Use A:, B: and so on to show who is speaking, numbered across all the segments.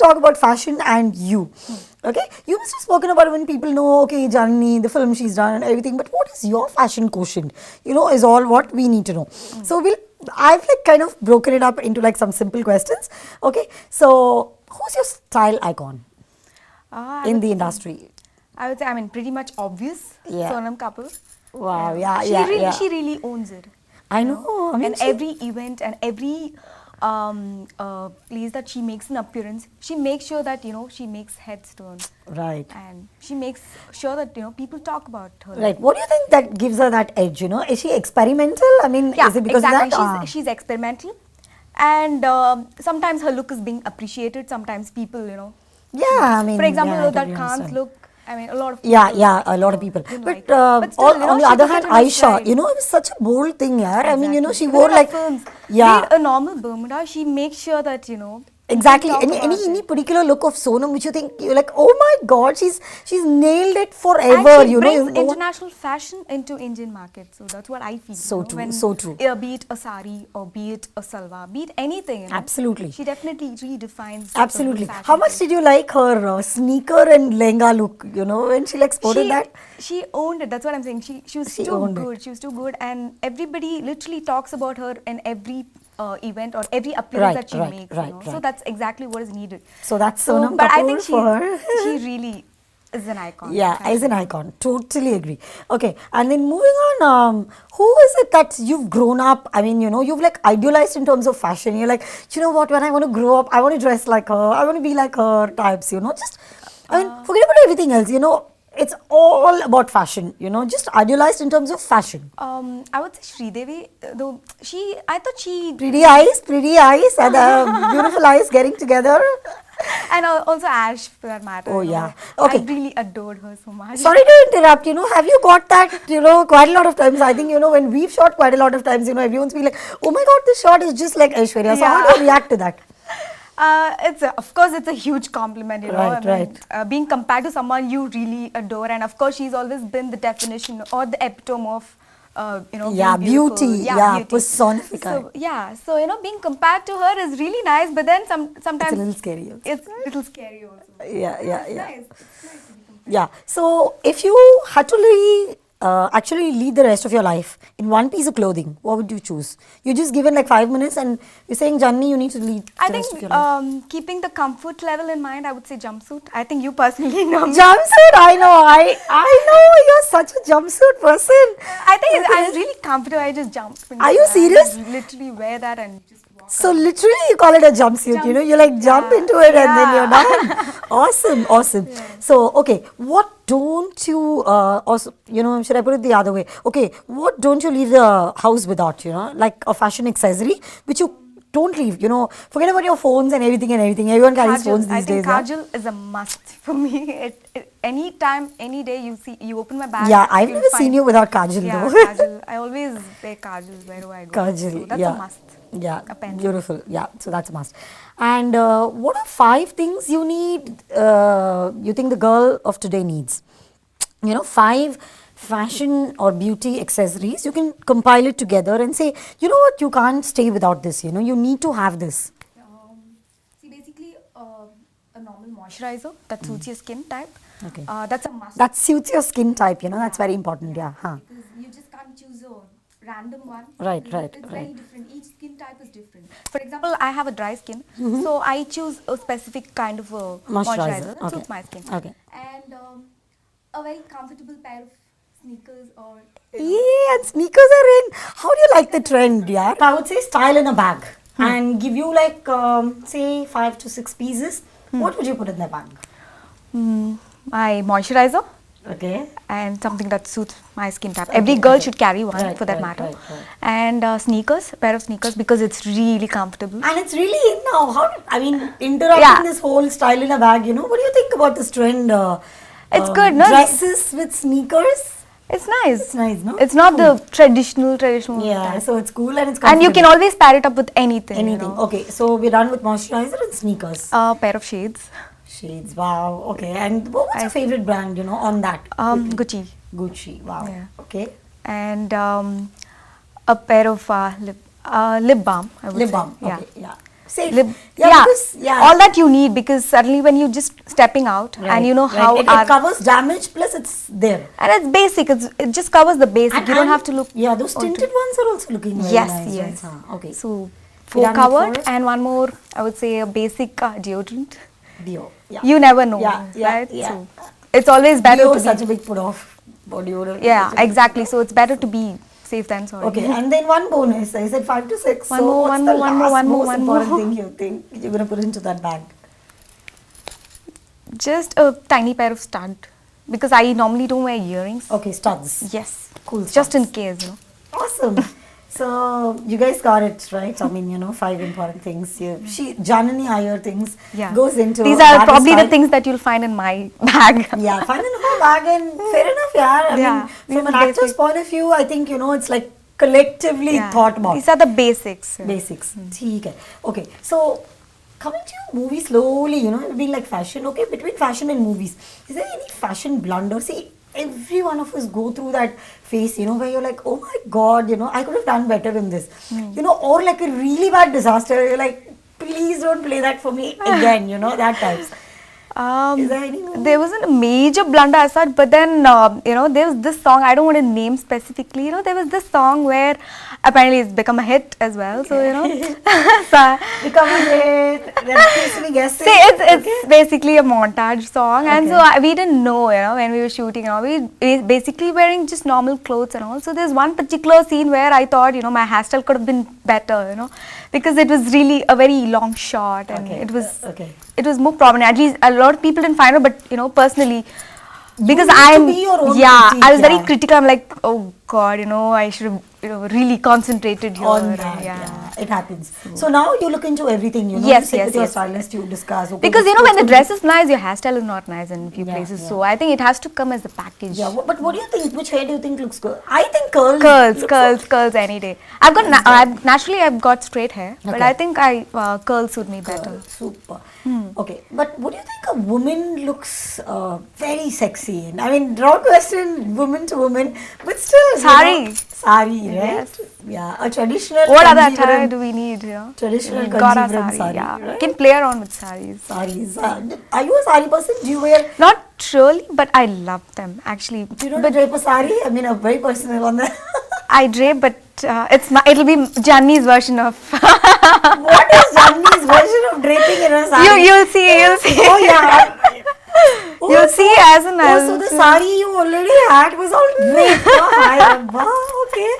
A: talk about fashion and you. Okay, you must have spoken about when people know, okay, Janani, the film she's done and everything, but what is your fashion quotient? You know, is all what we need to know. So I've like kind of broken it up into like some simple questions. Okay, so who's your style icon in the industry?
B: I would say, I mean, pretty much obvious.
A: Yeah.
B: Sonam Kapoor.
A: Wow,
B: She really owns it.
A: I know. I mean,
B: and every event and every place that she makes an appearance, she makes sure that, she makes heads turn.
A: Right.
B: And she makes sure that, people talk about her.
A: Right. What do you think that gives her that edge, you know? Is she experimental? I mean,
B: Yeah,
A: is it because
B: exactly.
A: of that?
B: She's experimental. And sometimes her look is being appreciated. Sometimes people,
A: Yeah, I mean,
B: for example,
A: yeah, I
B: that
A: totally
B: Khan's
A: understand.
B: look, I mean, a lot of people.
A: Yeah, a lot of people.
B: didn't
A: But,
B: like it. But still,
A: on the
B: she
A: other
B: took
A: hand,
B: it in her
A: Aisha,
B: stride.
A: you know, it was such a bold thing, yeah. I mean, you know, she
B: Exactly.
A: wore
B: Even her
A: like,
B: films,
A: yeah.
B: be it a normal Bermuda, she makes sure that, people
A: Exactly.
B: talk about
A: Any
B: it.
A: particular look of Sonam which you think you're like, oh my God, she's nailed it
B: And
A: forever.
B: she
A: You know,
B: brings
A: no one-
B: international fashion into Indian market. So that's what I feel.
A: So true,
B: when,
A: so true.
B: Be it a sari or be it a salwar, be it anything.
A: Absolutely.
B: She definitely redefines.
A: Absolutely.
B: fashion
A: How much
B: taste.
A: did you like her sneaker and lehenga look? You know, when she like sported that.
B: She owned it. That's what I'm saying. She was
A: She
B: too
A: owned it.
B: good. She was too good, and everybody literally talks about her in every event or every appearance that she makes. So that's exactly what is needed.
A: So that's Sonam
B: but I
A: Kapoor
B: think
A: for her.
B: she really is an icon.
A: Yeah, as an icon. Totally agree. Okay, and then moving on, who is it that you've grown up? I mean, you know, you've like idealized in terms of fashion. You're like, you know what? When I want to grow up, I want to dress like her. I want to be like her. Types. You know, just I mean, forget about everything else. You know, it's all about fashion. You know, just idealized in terms of fashion.
B: I would say Sridevi, though I thought she
A: Pretty eyes, and beautiful eyes getting together.
B: and also Ash for that matter.
A: Oh, yeah. Okay.
B: I really adored her so much.
A: Sorry to interrupt, you know, have you got that, you know, quite a lot of times? I think, you know, when we've shot quite a lot of times, you know, everyone's been like, oh my God, this shot is just like Aishwarya. So how do you react to that?
B: Of course, it's a huge compliment, you know.
A: Right,
B: right. Being compared to someone you really adore, and of course, she's always been the definition or the epitome of,
A: Yeah,
B: being beautiful.
A: beauty. Yeah, personified.
B: So so being compared to her is really nice, but then sometimes
A: It's a little scary also.
B: It's a little scary also.
A: Yeah.
B: It's nice to be compared.
A: Yeah. So if you had to actually lead the rest of your life in one piece of clothing, what would you choose? You're just given like 5 minutes and you're saying, Janani, you need to lead
B: I
A: the rest of
B: think
A: your life.
B: keeping the comfort level in mind, I would say jumpsuit. I think you personally know me.
A: Jumpsuit, I know. I know you're such a jumpsuit person.
B: I think I'm really comfortable. I just jump.
A: Are you serious?
B: I literally wear that and just walk.
A: So literally you call it a jumpsuit, you know, you like jump into it and then you're done. Awesome. So, okay, what don't you, also, you know, should I put it the other way? Okay, what don't you leave the house without, you know, like a fashion accessory, which you don't leave, you know, forget about your phones and everything. Everyone carries phones these
B: I think
A: days. Yeah?
B: kajal is a must for me. Any time, any day you open my bag.
A: Yeah, I've
B: you'll
A: never
B: find-
A: seen you without kajal
B: Yeah,
A: though.
B: kajal. I always wear kajal where do I go.
A: Kajal,
B: So that's
A: yeah.
B: a must.
A: Yeah,
B: A pencil.
A: beautiful. Yeah, so that's a must. And what are 5 things you need, you think the girl of today needs? You know, 5 fashion or beauty accessories. You can compile it together and say, you know what, you can't stay without this, you know, you need to have this.
B: See, basically, a normal moisturizer that suits your skin type.
A: Okay.
B: That's a must.
A: That suits your skin type, you know, that's very important. Yeah. Huh.
B: Because you just can't choose a random one.
A: Right,
B: Because
A: right,
B: It's
A: right.
B: very different. Each skin type is different. For example, I have a dry skin, so I choose a specific kind of a moisturizer that suits my skin.
A: Okay.
B: And a very comfortable pair of sneakers or
A: Yeah, and sneakers are in. How do you like the trend, yeah? I would say style in a bag and give you like, say, 5 to 6 pieces. What would you put in the bag?
B: my moisturizer
A: Okay.
B: and something that suits my skin type. Every girl should carry one
A: Right,
B: for that
A: right,
B: matter.
A: right.
B: And sneakers, a pair of sneakers because it's really comfortable.
A: And it's really in now. I mean, interrupting this whole style in a bag, you know, what do you think about this trend?
B: It's good, no?
A: Dresses with sneakers.
B: It's nice.
A: It's nice, no?
B: It's not the traditional
A: Yeah,
B: type.
A: so it's cool and it's
B: And you can
A: comfortable.
B: always pair it up with anything.
A: Anything. Okay, so we're done with moisturizer and sneakers.
B: A pair of shades.
A: Shades, wow. Okay, and what's your favorite brand, you know, on that?
B: Gucci.
A: Gucci, wow.
B: Yeah.
A: Okay.
B: And a pair of lip balm. I would
A: Lip
B: say.
A: balm.
B: Yeah.
A: Okay, yeah. safe.
B: Yeah,
A: because,
B: all that you need, because suddenly when you just stepping out and you know how
A: it covers damage, plus it's there.
B: and it's basic. It just covers the basic. You don't have to look.
A: Yeah, those tinted ones are also looking very
B: Yes,
A: nice.
B: yes.
A: Right? Huh. Okay.
B: So 4
A: Pyramid
B: covered
A: forest?
B: and one more. I would say a basic deodorant.
A: Dio. Yeah.
B: You never know,
A: Yeah,
B: right?
A: yeah.
B: So it's always better
A: Dio
B: to
A: is such a big put off. Body odor. is
B: yeah,
A: such a big
B: exactly. So it's better to be safe than sorry.
A: Okay, and then one bonus. I said 5 to 6.
B: One
A: so
B: more,
A: what's
B: one
A: the
B: more, one more,
A: last
B: one more,
A: most
B: one
A: important
B: more.
A: thing you think you're gonna put into that bag?
B: Just a tiny pair of stud, because I normally don't wear earrings.
A: Okay, studs.
B: Yes,
A: Cool.
B: just in
A: studs.
B: case, you know.
A: Awesome. So you guys got it right. I mean, 5 important things. She Janani Iyer things
B: Yeah,
A: goes into
B: these
A: that
B: are
A: is
B: probably the
A: fine.
B: things that you'll find in my bag.
A: Yeah, find in her bag and fair enough, yeah. I
B: Yeah,
A: mean,
B: these
A: from an
B: are
A: actor's
B: basic.
A: point of view, I think, it's like collectively
B: Yeah,
A: thought about.
B: these are the basics.
A: Basics. ठीक है. Okay, so coming to movies slowly, it'll be like fashion. Okay, between fashion and movies, is there any fashion blunder? See, every one of us go through that phase, where you're like, oh my god, I could have done better in this. Or like a really bad disaster. You're like, please don't play that for me again, that types. Is there any movie?
B: There wasn't a major blunder as such, but then there was this song. I don't want to name specifically. There was this song where apparently it's become a hit as well. So so,
A: Become a hit. Let's basically guess it.
B: see, it's basically a montage song, and so
A: Okay.
B: we didn't know, when we were shooting, we basically wearing just normal clothes and all. So there's one particular scene where I thought, my hairstyle could have been better, because it was really a very long shot, and
A: Okay.
B: it was more prominent. At least a lot of people didn't find it, but personally, because
A: need to
B: I'm
A: be your own
B: yeah,
A: critique,
B: I was very
A: yeah.
B: critical. I'm like, oh god, I should have really concentrated here.
A: On
B: and
A: that,
B: yeah.
A: yeah, it happens. So now you look into everything,
B: Yes,
A: you sit
B: yes,
A: with your
B: yes.
A: stylist, you discuss. Okay,
B: Because
A: this
B: when the
A: could
B: dress is nice, your hairstyle is not nice in a few
A: Yeah,
B: places.
A: yeah.
B: So I think it has to come as a package.
A: Yeah, but what do you think? Which hair do you think looks good? I think curls.
B: Curls any day. I've got naturally I've got straight hair, but
A: Okay.
B: I think curls suit me better.
A: Super. Okay, but what do you think a woman looks very sexy in? I mean, wrong question, woman to woman, but still.
B: Sari.
A: Sari, right?
B: Yes.
A: Yeah, a traditional.
B: What other
A: Kanjivaram
B: attire do we need?
A: Traditional
B: We got our
A: Kanjivaram
B: sari.
A: sari,
B: Yeah,
A: right?
B: can play around with saris.
A: Saris. Are you a sari person? Do you wear?
B: Not really, but I love them actually.
A: Do you know to drape a sari? I mean, a very personal on that.
B: I drape, but it'll be Janni's version of.
A: What is Janni's version of draping in a sari?
B: You'll see.
A: Oh yeah. Oh,
B: You'll see as an
A: Oh, so the sari you already had was all draped. Okay.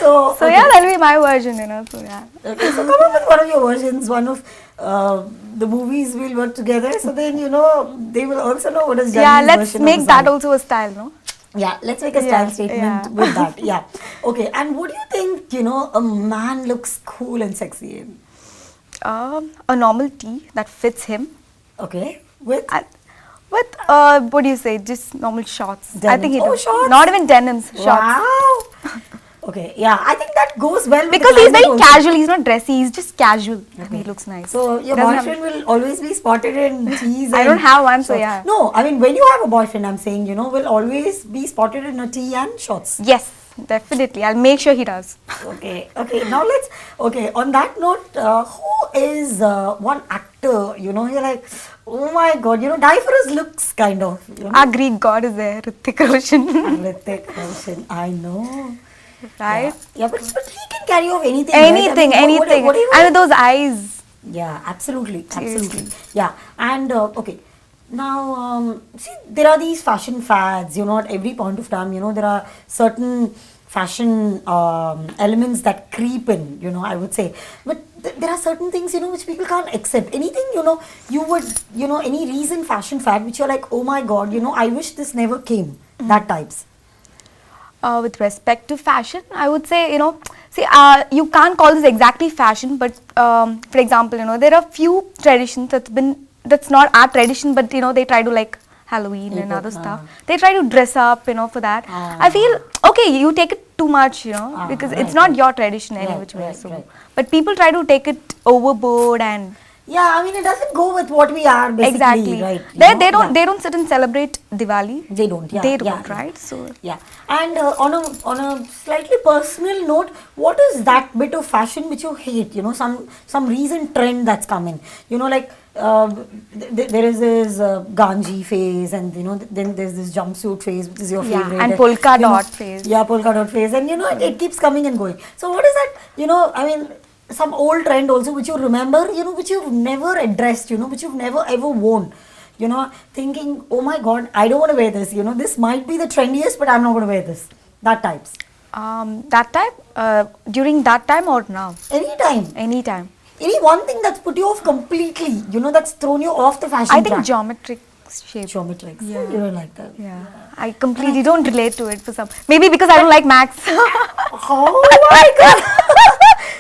A: So okay.
B: yeah, that'll be my version, So yeah.
A: Okay, so come up with one of your versions, one of the movies we'll work together. So then they will also know what is Janni's
B: Yeah, let's
A: version of
B: make
A: the
B: that
A: sari.
B: also a style, no?
A: Yeah, let's make a style
B: Yeah,
A: statement
B: yeah.
A: with that. Yeah. Okay, and what do you think, a man looks cool and sexy in?
B: A normal tee that fits him.
A: Okay. With?
B: With what do you say? Just normal shorts. I
A: Denims.
B: think he
A: Oh,
B: does.
A: shorts.
B: Not even denims. Shorts.
A: Wow. Okay, yeah, I think that goes well with
B: Because
A: the
B: he's
A: climate
B: very
A: also.
B: casual. He's not dressy. He's just casual, and he looks nice.
A: So your
B: Doesn't have-
A: boyfriend will always be spotted in tees.
B: I
A: and
B: don't have one, so
A: shorts.
B: yeah.
A: No, I mean when you have a boyfriend, I'm saying will always be spotted in a tee and shorts.
B: Yes, definitely. I'll make sure he does.
A: Okay. Now let's. Okay. On that note, who is one actor? You're like, oh my God. Diaphragm looks kind of.
B: Our Greek god is there, Hrithik Roshan,
A: Hrithik Roshan. I know.
B: right?
A: Yeah, but he can carry off anything. right? I mean,
B: Anything.
A: whatever.
B: And with those eyes.
A: Yeah, absolutely.
B: Seriously.
A: Yeah, and okay. Now, see, there are these fashion fads, at every point of time, there are certain fashion elements that creep in, I would say. But there are certain things, which people can't accept. Anything, you would, any recent fashion fad, which you're like, oh my God, I wish this never came, that types.
B: With respect to fashion, I would say, see, you can't call this exactly fashion, but for example, there are few traditions that's not our tradition, but they try to like Halloween and other stuff. They try to dress up, for that. I feel okay, you take it too much, because it's not your tradition any which way. So, but people try to take it overboard and
A: Yeah, I mean, it doesn't go with what we are basically,
B: Exactly.
A: right?
B: They don't sit and celebrate Diwali.
A: They don't, yeah.
B: They
A: yeah,
B: don't,
A: yeah.
B: right? So
A: Yeah, and on a slightly personal note, what is that bit of fashion which you hate? You know, some recent trend that's coming. You know, like there is this ganji phase, and you know, then there's this jumpsuit phase, which is your
B: Yeah,
A: favorite.
B: and polka
A: you know,
B: dot phase.
A: Yeah, polka dot phase, and you know, it keeps coming and going. So what is that? You know, I mean, some old trend also which you remember, you know, which you've never addressed, you know, which you've never ever worn, you know, thinking, oh my god, I don't want to wear this, you know, this might be the trendiest, but I'm not going to wear this. That types.
B: that time, during that time or now?
A: Anytime.
B: Anytime.
A: Any one thing that's put you off completely, you know, that's thrown you off the fashion
B: I think
A: track.
B: geometric shape.
A: Geometrics.
B: Yeah.
A: You don't like that.
B: Yeah, I completely don't relate to it for some. Maybe because I don't like max.
A: Oh my god.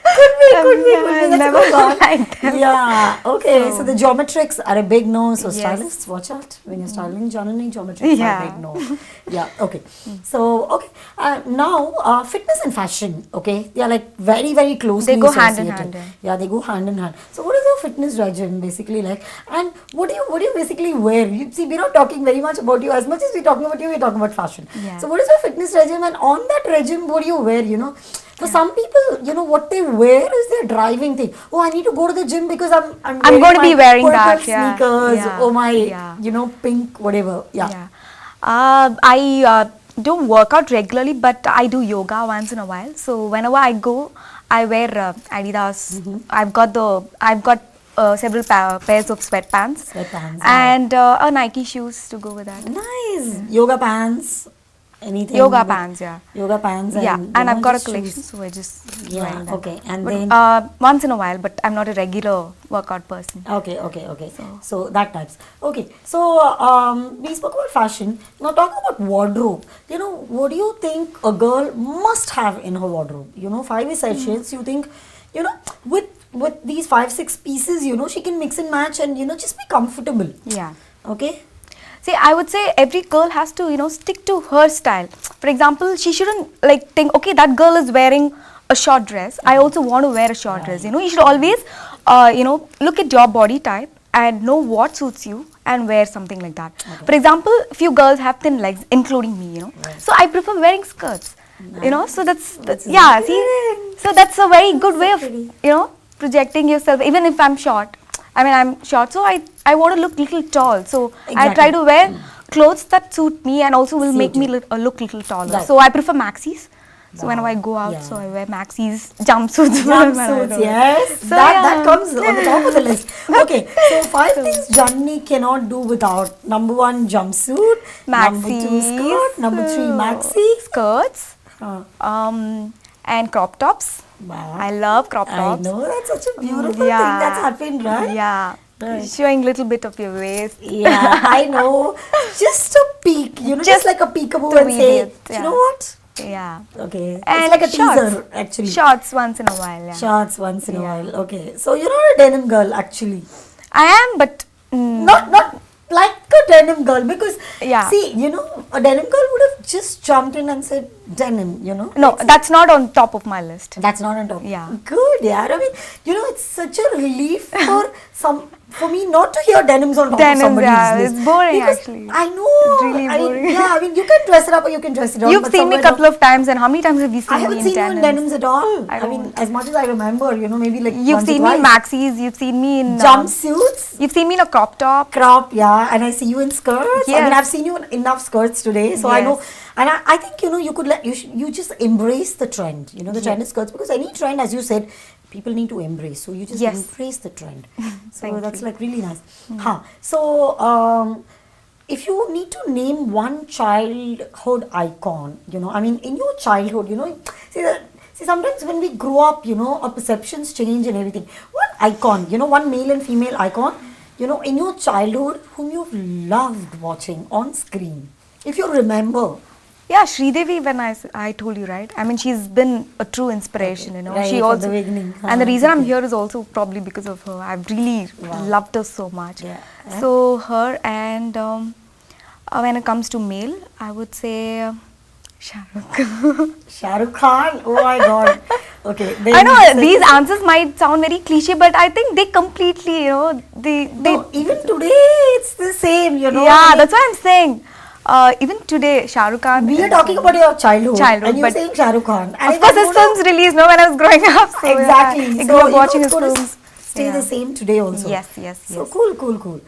A: Could be.
B: I
A: That's
B: never
A: a good one.
B: liked them.
A: Yeah. Okay. So the geometrics are a big no. So
B: Yes.
A: stylists, watch out when you're styling. Journaling geometrics are
B: Yeah.
A: a big no. Yeah. Okay. So okay. Now fitness and fashion. Okay. They are like very very closely
B: They go hand in
A: associated.
B: hand,
A: Yeah. They go hand in hand. So what is your fitness regime basically like? And what do you basically wear? You see, we're not talking very much about you. As much as we're talking about you, we're talking about fashion.
B: Yeah.
A: So what is your fitness regime? And on that regime, what do you wear? You know. For some people, you know, what they wear is their driving thing. Oh, I need to go to the gym because I'm
B: going to be wearing
A: purple
B: that, yeah.
A: sneakers.
B: Yeah.
A: Oh my,
B: Yeah.
A: you know, pink whatever. Yeah.
B: Yeah. I don't work out regularly, but I do yoga once in a while. So whenever I go, I wear Adidas. I've got several pairs of sweatpants.
A: Sweatpants,
B: And a Nike shoes to go with that.
A: Nice. Yoga pants. Anything.
B: Yoga
A: with-
B: pants, yeah.
A: Yoga pants.
B: Yeah,
A: you
B: and
A: know,
B: I've got a
A: just shoes.
B: collection, so I just
A: Yeah.
B: wear them.
A: Okay. And
B: But,
A: then.
B: once in a while, but I'm not a regular workout person.
A: Okay. So that types. Okay. So we spoke about fashion. Now talk about wardrobe. You know, what do you think a girl must have in her wardrobe? You know, 5 essentials. You think, you know, with these 5-6 pieces, you know, she can mix and match and you know just be comfortable.
B: Yeah.
A: Okay.
B: See, I would say every girl has to, stick to her style. For example, she shouldn't like think, okay, that girl is wearing a short dress. I also want to wear a short dress. You know, you should always, look at your body type and know what suits you and wear something like that. For example, few girls have thin legs, including me. So I prefer wearing skirts. So that's yeah. See, so that's a very good way of projecting yourself. Even if I'm short. I mean, I'm short, so I want to look little tall. So I try to wear clothes that suit me and also will make me look little taller.
A: Right.
B: So I prefer maxis. So whenever I go out, so I wear maxis, jumpsuits.
A: Jumpsuits, yes.
B: So
A: that comes on the top of the list. Okay, so 5 things Janni cannot do without. Number 1, jumpsuit. Number 2, skirt. Number 3, maxi.
B: Skirts. And crop tops.
A: Wow.
B: I love crop
A: I
B: tops.
A: know, that's such a beautiful thing that's happened, right?
B: Yeah.
A: Right.
B: Showing little bit of your waist.
A: Yeah, I know. Just a peek, just like a peekaboo
B: to
A: and
B: be
A: say,
B: with,
A: you know what?
B: Yeah.
A: Okay.
B: And
A: it's like a
B: shorts.
A: teaser, actually.
B: Shorts once in a while, yeah.
A: Shorts once in a while. Okay. So you're not a denim girl, actually.
B: I am, but
A: Not like a denim girl, because see, a denim girl would have just jumped in and said denim,
B: no, that's not on top of my list.
A: That's not on top.
B: Yeah.
A: Good, yeah. I mean, it's such a relief for me not to hear denims on top of somebody's list.
B: It's boring
A: because
B: actually.
A: I know.
B: It's really boring.
A: I mean, you can dress it up or you can dress it down.
B: You've
A: but
B: seen me a couple of times, and how many times have you seen
A: I haven't
B: me
A: seen you in denims at all.
B: I
A: I mean,
B: don't.
A: as much as I remember, maybe like
B: You've
A: once or
B: seen me in
A: twice.
B: maxis, you've seen me in
A: Jumpsuits.
B: You've seen me in a crop top.
A: Crop, yeah, and I see you in skirts. I mean,
B: Yes.
A: I've seen you in enough skirts today, so I know.
B: Yes.
A: And I think you could you just embrace the trend. The trend is skirts, because any trend, as you said, people need to embrace. So you just
B: Yes.
A: embrace the trend. So
B: Thank
A: that's
B: you.
A: like really nice. So if you need to name one childhood icon, I mean, in your childhood, see, sometimes when we grow up, our perceptions change and everything. What icon, one male and female icon, in your childhood, whom you've loved watching on screen, if you remember.
B: Yeah, Sridevi, when I told you, right? I mean, she's been a true inspiration,
A: Right,
B: She
A: from
B: also,
A: the beginning.
B: and the reason I'm
A: Okay.
B: here is also probably because of her. I've really loved her so much.
A: Yeah.
B: So her, and when it comes to male, I would say Shah Rukh.
A: Shah Rukh Khan. Oh my God. Okay. then
B: I know
A: second-
B: these answers might sound very cliche, but I think they completely, they
A: No, even today it's the same. You know.
B: yeah,
A: I mean,
B: that's what I'm saying. Even today, Shah Rukh Khan.
A: we are
B: is-
A: talking about your childhood, and you're
B: but
A: saying Shah Rukh Khan. And
B: of
A: if
B: course,
A: I
B: his
A: go to-
B: films released when I was growing up. So
A: Exactly.
B: Yeah, I
A: So,
B: grew up
A: you know,
B: watching
A: it's
B: his
A: going to
B: films.
A: stay
B: Yeah.
A: the same today also.
B: Yes, yes,
A: So
B: yes.
A: cool.